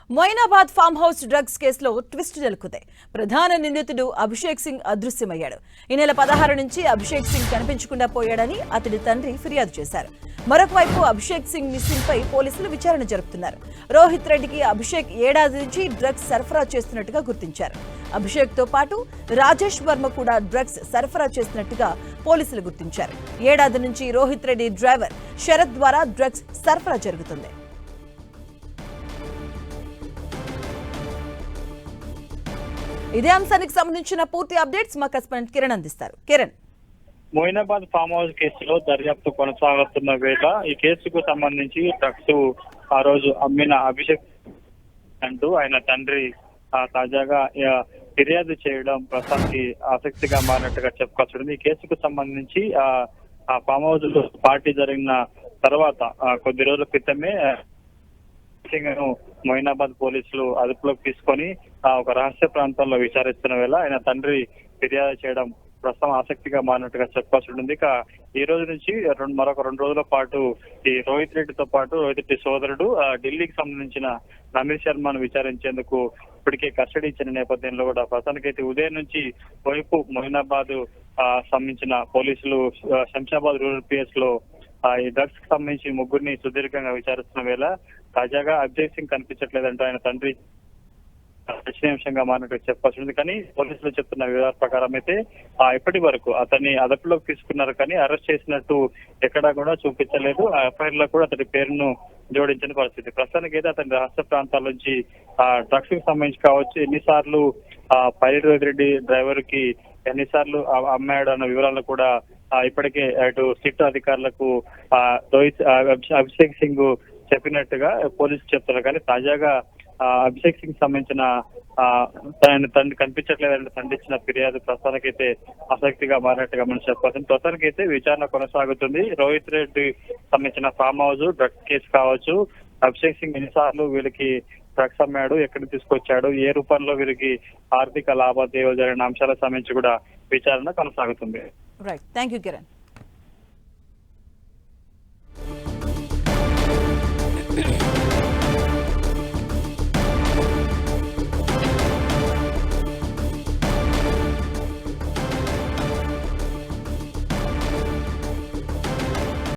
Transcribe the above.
Moinabad farm house drugs కేసులో twist జరుగుతుంది. ప్రధాన నిందితుడు అభిషేక్ సింగ్ అదృశ్యమయ్యాడు. ఈ నెల 16 నుంచి అభిషేక్ సింగ్ కనిపించకుండా పోయాడని అతడి తండ్రి ఫిర్యాదు చేశారు. మరొక వైపు అభిషేక్ సింగ్ మిస్సింగ్ పై పోలీసులు విచారణ జరుపుతున్నారు. రోహిత్ రెడ్డికి అభిషేక్ ఏడాది నుంచి డ్రగ్స్ సరఫరా చేస్తున్నట్టుగా గుర్తించారు. అభిషేక్ తో పాటు రాజేష్ వర్మ కూడా డ్రగ్స్ సరఫరా చేస్తున్నట్టుగా పోలీసులు గుర్తించారు. ఏడాది నుంచి రోహిత్ రెడ్డి డ్రైవర్ శరత్ ద్వారా డ్రగ్స్ సరఫరా జరుగుతుంది. ఇదే అంశానికి సంబంధించిన పూర్తి అప్డేట్స్ మా కరెస్పాండెంట్ కిరణ్ అందిస్తారు. కిరణ్, మొయినాబాద్ ఫామ్ హౌస్ కేసులో దర్యాప్తు కొనసాగుతున్న వేళ ఈ కేసుకు సంబంధించి డ్రగ్స్ ఆ రోజు అమ్మిన అభిషేక్ అంటూ ఆయన తండ్రి తాజాగా ఫిర్యాదు చేయడం ప్రస్తుతానికి ఆసక్తిగా మారినట్టుగా చెప్పుకోవచ్చు. ఈ కేసుకు సంబంధించి ఆ ఫామ్ హౌస్ లో పార్టీ జరిగిన తర్వాత కొద్ది రోజుల క్రితమే మొయినాబాద్ పోలీసులు అదుపులోకి తీసుకొని ఒక రహస్య ప్రాంతంలో విచారిస్తున్న వేళ ఆయన తండ్రి ఫిర్యాదు చేయడం ప్రస్తుతం ఆసక్తిగా మారినట్టుగా చెప్పుకోవాల్సి ఇక ఈ రోజు నుంచి మరొక 2 రోజుల పాటు ఈ రోహిత్ రెడ్డితో పాటు రోహిత్ రెడ్డి సోదరుడు ఢిల్లీకి సంబంధించిన నమీర్ శర్మను విచారించేందుకు ఇప్పటికే కస్టడీ ఇచ్చిన నేపథ్యంలో కూడా ప్రస్తుతానికైతే ఉదయం నుంచి వైపు మొయినాబాద్ సంబంధించిన పోలీసులు శంషాబాద్ రూరల్ పిఎస్ లో ఈ డ్రగ్స్ కి సంబంధించి ముగ్గురిని సుదీర్ఘంగా విచారిస్తున్న వేళ తాజాగా అభిషేక్ సింగ్ కనిపించట్లేదంటూ ఆయన తండ్రి చర్చనీయాంశంగా మారినట్టు చెప్పాల్సి కానీ పోలీసులు చెప్తున్న వివరాల ప్రకారం అయితే ఇప్పటి వరకు అతన్ని అదుపులోకి తీసుకున్నారు కానీ అరెస్ట్ చేసినట్టు ఎక్కడా కూడా చూపించలేదు. ఆ ఎఫ్ఐఆర్ లో కూడా అతని పేరును జోడించిన పరిస్థితి. ప్రస్తుతానికి అయితే అతని రహస్య ప్రాంతాల నుంచి డ్రగ్స్ కి సంబంధించి కావచ్చు, ఎన్నిసార్లు పైలట్ రోహిత్ రెడ్డి డ్రైవర్ కి ఎన్నిసార్లు అమ్మాడు అన్న వివరాలు కూడా ఇప్పటికే అటు సిట్ అధికారులకు అభిషేక్ సింగ్ చెప్పినట్టుగా పోలీసులు చెప్తున్నారు. కానీ తాజాగా అభిషేక్ సింగ్ సంబంధించిన తండ్రి కనిపించట్లేదంటే తండ్రి ఇచ్చిన ఫిర్యాదు ప్రస్తుతానికైతే ఆసక్తిగా మారినట్టుగా మనం చెప్పవచ్చు. ప్రస్తుతానికైతే విచారణ కొనసాగుతుంది. రోహిత్ రెడ్డి సంబంధించిన ఫామ్ హౌస్ డ్రగ్స్ కేసు కావచ్చు, అభిషేక్ సింగ్ ఎన్నిసార్లు వీళ్ళకి డ్రగ్స్ అమ్మాడు, ఎక్కడికి తీసుకొచ్చాడు, ఏ రూపంలో వీరికి ఆర్థిక లావాదేవీలు జరిగిన అంశాలకు సంబంధించి కూడా విచారణ కొనసాగుతుంది. Right, thank you Kiran.